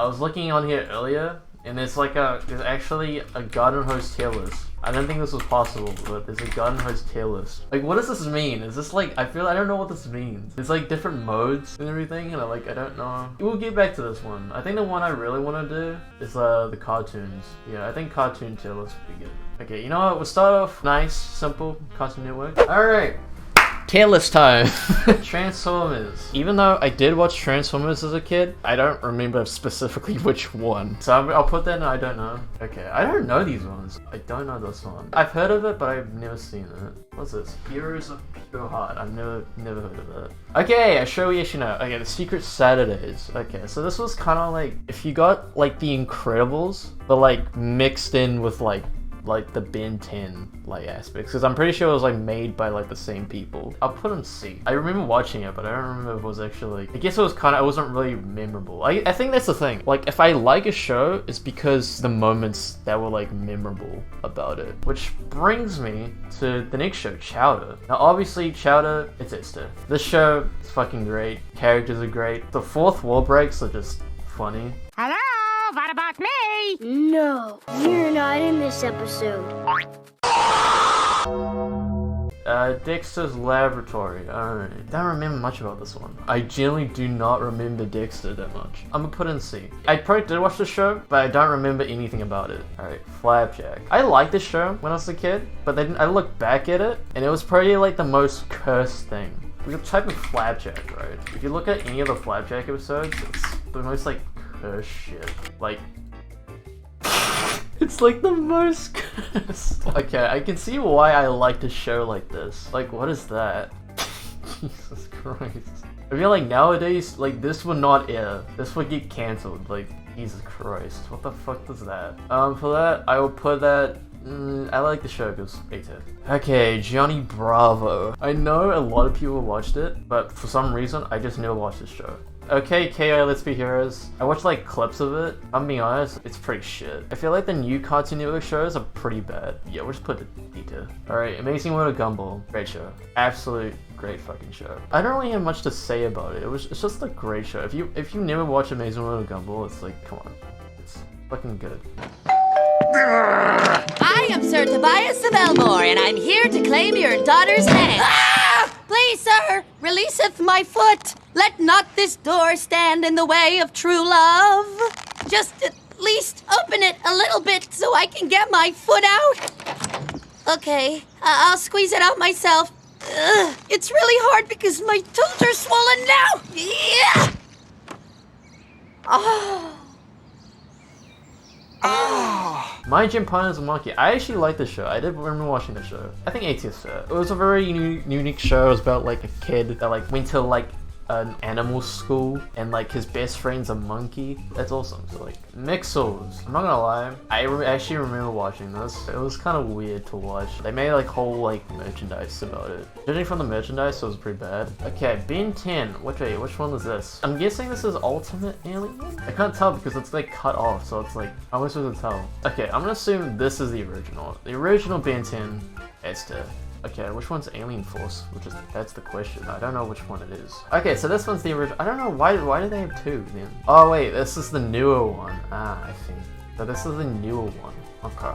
I was looking on here earlier, and there's actually a garden hose tier list. I didn't think this was possible, but there's a garden hose tier list. Like, what does this mean? Is this like, I don't know what this means. It's like different modes and everything, and I don't know. We'll get back to this one. I think the one I really want to do is the cartoons. Yeah, I think cartoon tier list would be good. Okay, you know what? We'll start off nice, simple, Cartoon Network. Alright. Tier list time. Transformers. Even though I did watch Transformers as a kid, I don't remember specifically which one. So I'll put that in I don't know. Okay, I don't know these ones. I don't know this one. I've heard of it, but I've never seen it. What's this? Heroes of Pure Heart. I've never heard of it. Okay, a show we actually know. Okay, The Secret Saturdays. Okay, so this was kind of like, if you got like The Incredibles, but like mixed in with like the Ben 10 like aspects, because I'm pretty sure it was like made by like the same people. I'll put in C. I remember watching it, but I don't remember if it was actually, I guess it was kind of, it wasn't really memorable. I think that's the thing. Like, if I like a show, it's because the moments that were like memorable about it. Which brings me to the next show, Chowder. Now obviously Chowder, it's Esther. This show is fucking great. Characters are great. The fourth wall breaks are just funny. Hello, what about me? No, you're not in this episode. Dexter's Laboratory. Alright. Don't remember much about this one. I generally do not remember Dexter that much. I'm gonna put in C. I probably did watch the show, but I don't remember anything about it. Alright, Flapjack. I liked this show when I was a kid, but then I look back at it, and it was probably like the most cursed thing. We could type in Flapjack, right? If you look at any of the Flapjack episodes, it's the most like cursed shit. Like, it's like the most cursed. Okay, I can see why I liked a show like this. Like, what is that? Jesus Christ. I feel like nowadays, like, this would not air. This would get cancelled. Like, Jesus Christ. What the fuck is that? For that, I will put that... I like the show because A-tier. Okay, Johnny Bravo. I know a lot of people watched it, but for some reason, I just never watched this show. Okay, KO Let's Be Heroes. I watched like clips of it. I'm being honest, it's pretty shit. I feel like the new Cartoon Network shows are pretty bad. Yeah, we'll just put the D-tier. Alright, Amazing World of Gumball. Great show. Absolute great fucking show. I don't really have much to say about it. It's just a great show. If you never watch Amazing World of Gumball, it's like, come on. It's fucking good. I am Sir Tobias of Elmore, and I'm here to claim your daughter's hand. Ah! Please, sir, releaseth my foot. Let not this door stand in the way of true love. Just at least open it a little bit so I can get my foot out. Okay, I'll squeeze it out myself. Ugh, it's really hard because my toes are swollen now. Yeah. Oh. My Gym Partner's a Monkey. I actually like this show. I did remember watching the show. I think A-tier fair. It was a very unique show. It was about like a kid that like went to like an animal school and like his best friend's a monkey. That's awesome. So like Mixels. I'm not gonna lie. I actually remember watching this. It was kind of weird to watch. They made like whole like merchandise about it. Judging from the merchandise, it was pretty bad. Okay, Ben 10. Which one is this? I'm guessing this is Ultimate Alien? I can't tell because it's like cut off, so it's like, how am I supposed to tell? Okay, I'm gonna assume this is the original. The original Ben 10 Esther. Okay, which one's Alien Force? That's the question. I don't know which one it is. Okay, so this one's the original. I don't know, why do they have two then? Oh wait, this is the newer one. Ah, I see. So this is the newer one. Okay.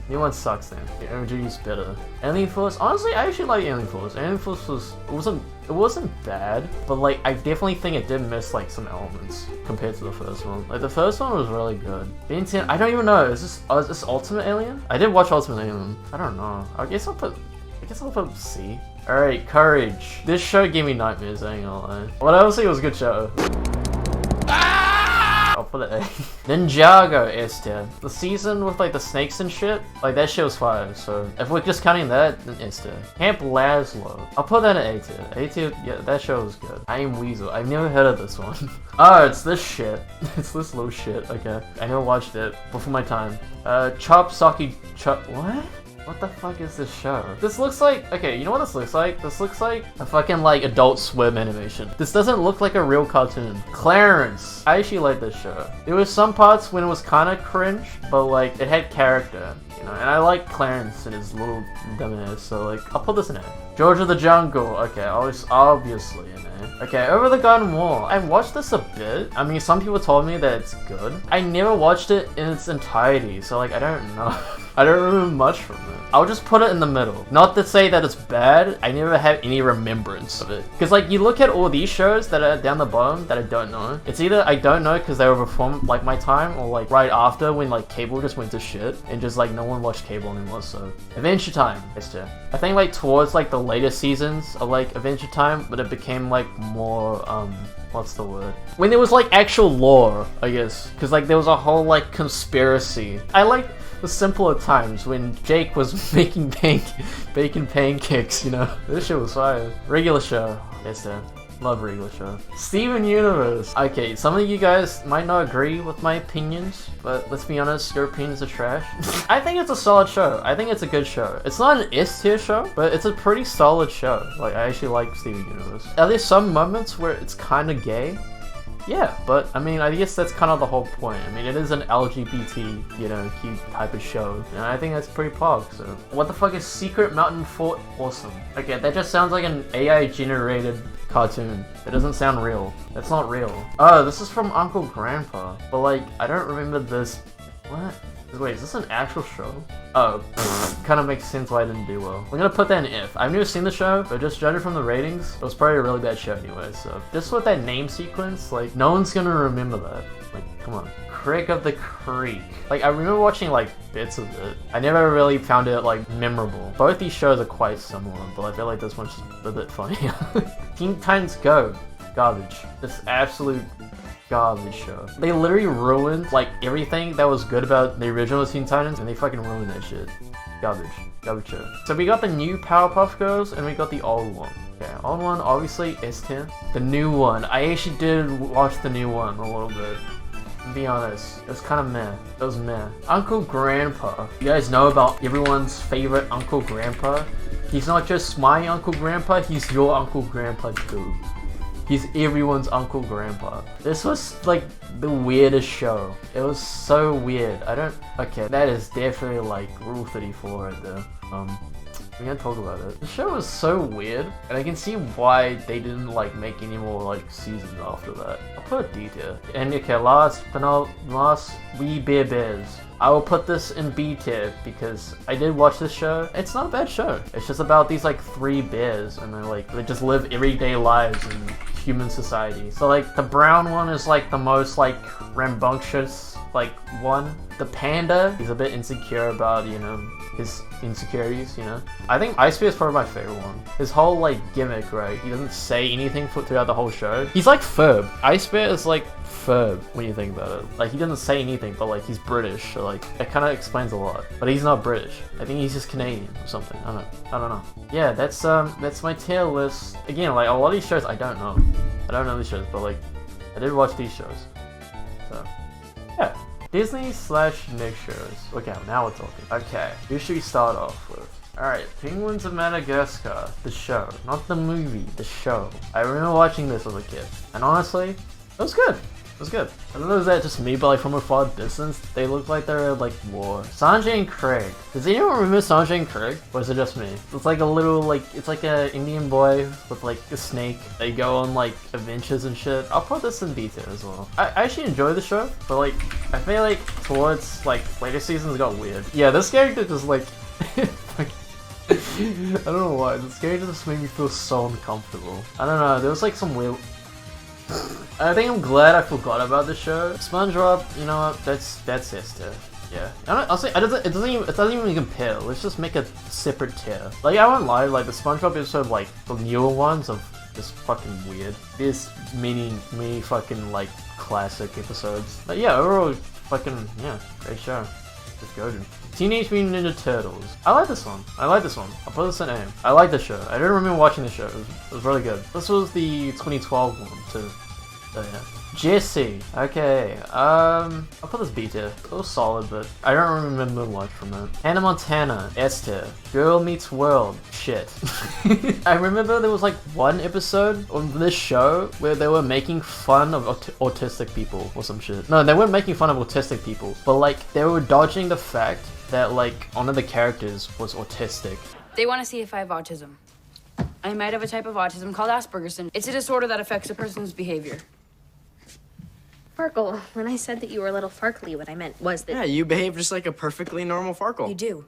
New one sucks then. The OG's better. Alien Force, honestly, I actually like Alien Force. Alien Force it wasn't bad, but like, I definitely think it did miss like some elements compared to the first one. Like, the first one was really good. Ben 10, I don't even know, is this Ultimate Alien? I did watch Ultimate Alien. I don't know. I guess I'll put C. Alright, Courage. This show gave me nightmares, I ain't gonna lie. But obviously it was a good show. I'll put it A. Ninjago S tier. The season with like the snakes and shit, like that shit was fire, so if we're just counting that, then S tier. Camp Lazlo. I'll put that in A tier. A tier, yeah, that show was good. I Am Weasel. I've never heard of this one. Oh, it's this shit. It's this little shit, okay. I never watched it before my time. Chop Socky Chop. What? What the fuck is this show? This looks like, okay, you know what this looks like? This looks like a fucking like Adult Swim animation. This doesn't look like a real cartoon. Clarence. I actually like this show. There was some parts when it was kind of cringe, but like it had character, you know, and I like Clarence and his little dumbass, so like I'll put this in A. George of the Jungle. Okay, obviously in A. Okay, Over the Garden Wall. I watched this a bit. I mean, some people told me that it's good. I never watched it in its entirety, so like, I don't know. I don't remember much from it. I'll just put it in the middle. Not to say that it's bad, I never have any remembrance of it. Because like, you look at all these shows that are down the bottom that I don't know. It's either I don't know because they were before like my time, or like right after when like cable just went to shit and just like no one watched cable anymore. So Adventure Time, I think like towards like the later seasons of like Adventure Time, but it became like more what's the word? When there was like actual lore, I guess, because like there was a whole like conspiracy. I like the simpler times when Jake was making bacon pancakes, you know. This shit was fire. Regular show, love regular show. Steven Universe. Okay, some of you guys might not agree with my opinions, but let's be honest, your opinions are trash. I think it's a solid show. I think it's a good show. It's not an S tier show, but it's a pretty solid show. Like, I actually like Steven Universe. Are there some moments where it's kind of gay? Yeah, but I mean, I guess that's kind of the whole point. I mean, it is an LGBT, you know, cute type of show, and I think that's pretty pog, so. What the fuck is Secret Mountain Fort Awesome? Okay, that just sounds like an AI generated cartoon. It doesn't sound real. That's not real. Oh, this is from Uncle Grandpa, but like, I don't remember this. What? Wait, is this an actual show? Oh, kind of makes sense why I didn't do well. I'm gonna put that in if. I've never seen the show, but just judging from the ratings, it was probably a really bad show anyway, so. Just with that name sequence, like, no one's gonna remember that. Like, come on. Crick of the Creek. Like, I remember watching, like, bits of it. I never really found it, like, memorable. Both these shows are quite similar, but I feel like this one's a bit funnier. Teen Titans Go. Garbage. Just absolute garbage show. They literally ruined like everything that was good about the original Teen Titans, and they fucking ruined that shit. Garbage. Garbage show. So we got the new Powerpuff Girls and we got the old one. Okay, old one obviously S10. The new one, I actually did watch the new one a little bit. To be honest, it was kind of meh. It was meh. Uncle Grandpa. You guys know about everyone's favorite Uncle Grandpa? He's not just my Uncle Grandpa, he's your Uncle Grandpa too. He's everyone's Uncle Grandpa. This was like the weirdest show. It was so weird. Okay, that is definitely like Rule 34 right there. We're gonna talk about it. The show was so weird, and I can see why they didn't like make any more like seasons after that. I'll put a D tier. And okay, last We Bare Bears. I will put this in B tier because I did watch this show. It's not a bad show. It's just about these like 3 bears, and they just live everyday lives in human society. So like the brown one is like the most like rambunctious like one. The panda, he's a bit insecure about, you know, his insecurities, you know. I think Ice Bear is probably my favorite one. His whole like gimmick, right? He doesn't say anything throughout the whole show. He's like Ferb. Ice Bear is like Ferb when you think about it. Like he doesn't say anything, but like he's British, so like that kind of explains a lot. But he's not British. I think he's just Canadian or something. I don't know. Yeah, that's my tier list. Again, like a lot of these shows I don't know. I don't know these shows, but like I did watch these shows. So yeah. Disney/Nick shows. Okay, now we're talking. Okay, who should we start off with? Alright, Penguins of Madagascar, the show. Not the movie, the show. I remember watching this as a kid, and honestly, it was good. It was good. I don't know if that just me, but like from a far distance, they look like they're like war. Sanjay and Craig. Does anyone remember Sanjay and Craig? Or is it just me? It's like a little like, it's like a Indian boy with like a snake. They go on like adventures and shit. I'll put this in B tier as well. I actually enjoy the show, but like, I feel like towards like later seasons it got weird. Yeah, this character just like, I don't know why. This character just made me feel so uncomfortable. I don't know, there was like some weird... I think I'm glad I forgot about the show. Spongebob, you know what? That's S tier. Yeah. Honestly, it doesn't even compare. Let's just make a separate tier. Like I won't lie, like the Spongebob episode, like the newer ones of just fucking weird. There's many fucking like classic episodes. But yeah, overall, fucking yeah, great show. Just goated. Teenage Mutant Ninja Turtles. I like this one. I'll put this in A. I like the show. I don't remember watching the show. It was really good. This was the 2012 one too. So yeah. Jesse. Okay. I'll put this B tier. It was solid, but I don't remember much from it. Hannah Montana. S tier. Girl Meets World. Shit. I remember there was like one episode of this show where they were making fun of autistic people or some shit. No, they weren't making fun of autistic people, but like they were dodging the fact that like one of the characters was autistic. They want to see if I have autism. I might have a type of autism called Asperger's syndrome. It's a disorder that affects a person's behavior. Farkle. When I said that you were a little farkly, what I meant was that... Yeah, you behave just like a perfectly normal Farkle. You do.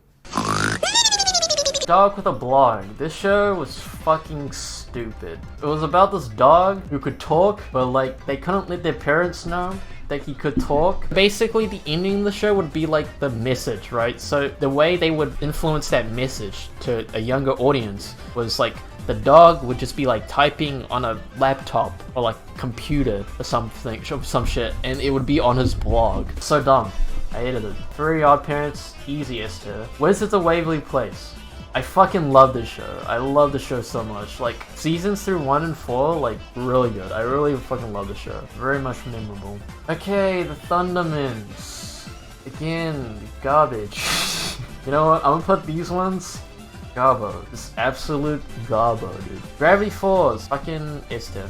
Dog with a blog. This show was fucking stupid. It was about this dog who could talk, but like they couldn't let their parents know that he could talk. Basically, the ending of the show would be like the message, right? So the way they would influence that message to a younger audience was like the dog would just be like typing on a laptop or like computer or something, some shit, and it would be on his blog. So dumb. I hated it. Very Odd Parents, easiest to. Wizards of Waverly Place. I fucking love this show. I love the show so much. Like, seasons through 1 and 4, like, really good. I really fucking love the show. Very much memorable. Okay, the Thundermans. Again, garbage. You know what? I'm gonna put these ones. Garbo. This absolute garbo, dude. Gravity Falls. Fucking Esther.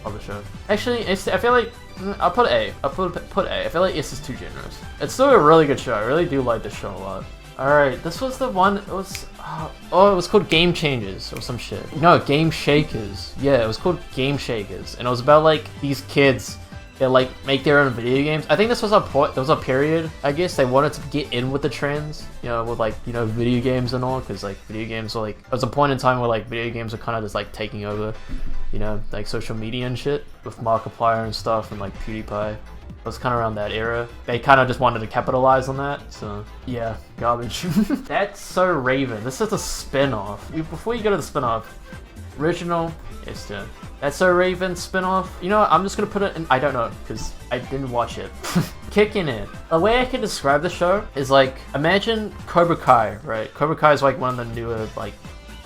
Love the show. Actually, Esther, I feel like I'll put A. I'll put A. I feel like this is too generous. It's still a really good show. I really do like this show a lot. Alright, this was the one, it was, it was called Game Changers or some shit. No, Game Shakers. Yeah, it was called Game Shakers. And it was about like these kids that like make their own video games. I think this was a point, there was a period, I guess, they wanted to get in with the trends, you know, with like, you know, video games and all, because like video games were like, there was a point in time where like video games were kind of just like taking over, you know, like social media and shit with Markiplier and stuff and like PewDiePie. It was kind of around that era. They kind of just wanted to capitalize on that, so yeah, garbage. That's So Raven. This is a spin-off. Before you go to the spin-off, original is to That's So Raven spin-off. You know what, I'm just gonna put it in, I don't know, because I didn't watch it. Kicking it. The way I can describe the show is like, imagine Cobra Kai, right? Cobra Kai is like one of the newer like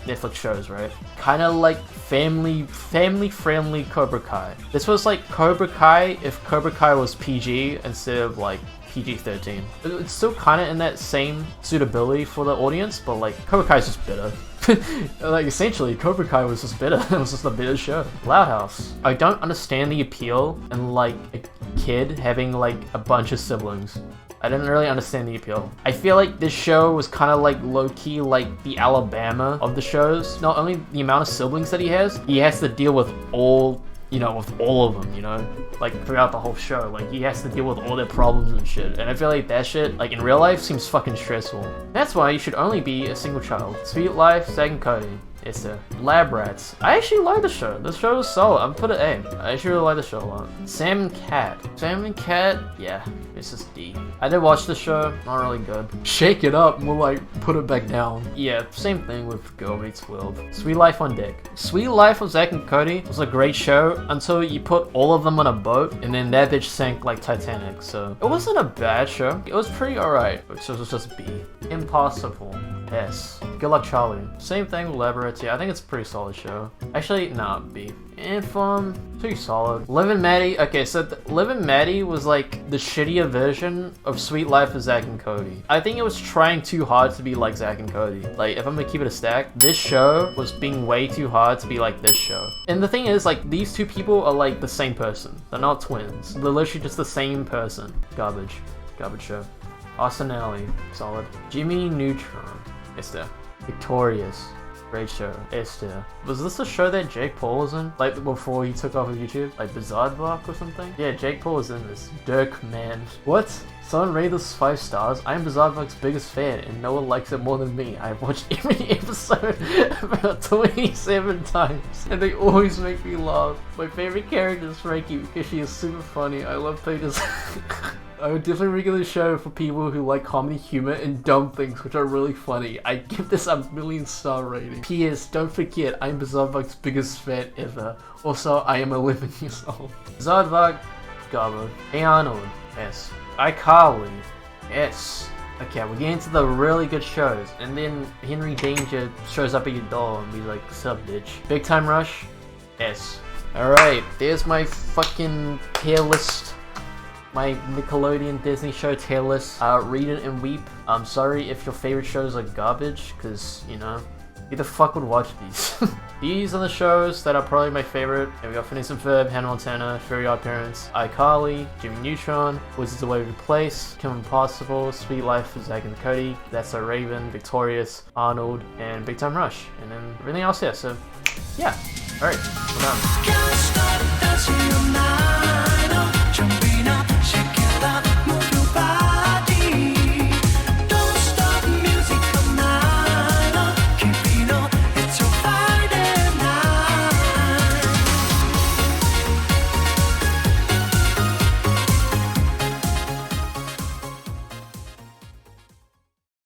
Netflix shows, right? Kind of like family-friendly Cobra Kai. This was like Cobra Kai if Cobra Kai was PG instead of like PG-13. It's still kind of in that same suitability for the audience, but like Cobra Kai is just better. Like essentially, Cobra Kai was just better. It was just a better show. Loud House. I don't understand the appeal in like a kid having like a bunch of siblings. I didn't really understand the appeal. I feel like this show was kind of like low-key like the Alabama of the shows. Not only the amount of siblings that he has to deal with all, you know, with all of them, you know? Like throughout the whole show. Like he has to deal with all their problems and shit. And I feel like that shit, like in real life, seems fucking stressful. That's why you should only be a single child. Sweet Life, Zack and Cody. It's a Lab Rats. I actually like the show. The show is solid. I'm put it A. I actually really like the show a lot. Sam and Cat. Sam and Cat, yeah, it's just D. I did watch the show, not really good. Shake It Up, we'll like put it back down. Yeah, same thing with Girl Meets World. Sweet Life on Deck. Sweet Life of Zack and Cody was a great show until you put all of them on a boat and then that bitch sank like Titanic. So it wasn't a bad show. It was pretty alright. So it was just B. Impossible. S. Good Luck Charlie. Same thing with Lab Rats. Yeah, I think it's a pretty solid show. Actually, nah, B. Infam, pretty solid. Liv and Maddie, okay, so Liv and Maddie was like the shittier version of Sweet Life of Zack and Cody. I think it was trying too hard to be like Zack and Cody. Like, if I'm gonna keep it a stack, this show was being way too hard to be like this show. And the thing is, like, these two people are like the same person. They're not twins. They're literally just the same person. Garbage. Garbage show. Austin Alley, solid. Jimmy Neutron, Esther. Victorious. Great show. Esther. Was this a show that Jake Paul was in? Like before he took off of YouTube? Like Bizarre or something? Yeah, Jake Paul was in this. Dirk, man. What? Someone rate this 5 stars? I am Bizarre's biggest fan and no one likes it more than me. I've watched every episode about 27 times and they always make me laugh. My favorite character is Frankie because she is super funny. I love Peter's. I would definitely regularly show for people who like comedy, humor, and dumb things which are really funny. I give this a 1,000,000-star rating. P.S. Don't forget, I'm Bizarre's biggest fan ever. Also, I am 11 years old. Bizarre, Garbo. Hey Arnold, S. iCarly, S. Okay, we're getting to the really good shows, and then Henry Danger shows up at your door and be like, sup bitch. Big Time Rush, S. Alright, there's my fucking tier list. My Nickelodeon Disney show tier list. Read it and weep. I'm sorry if your favorite shows are garbage, because, you know, Who the fuck would watch these? These are the shows that are probably my favorite. And we got Phineas and Ferb, Hannah Montana, Fairly Odd Parents, iCarly, Jimmy Neutron, Wizards of Waverly Place, Kim Impossible, Sweet Life of Zack and Cody, That's So Raven, Victorious, Arnold, and Big Time Rush. And then everything else here, so yeah. Alright, we're done.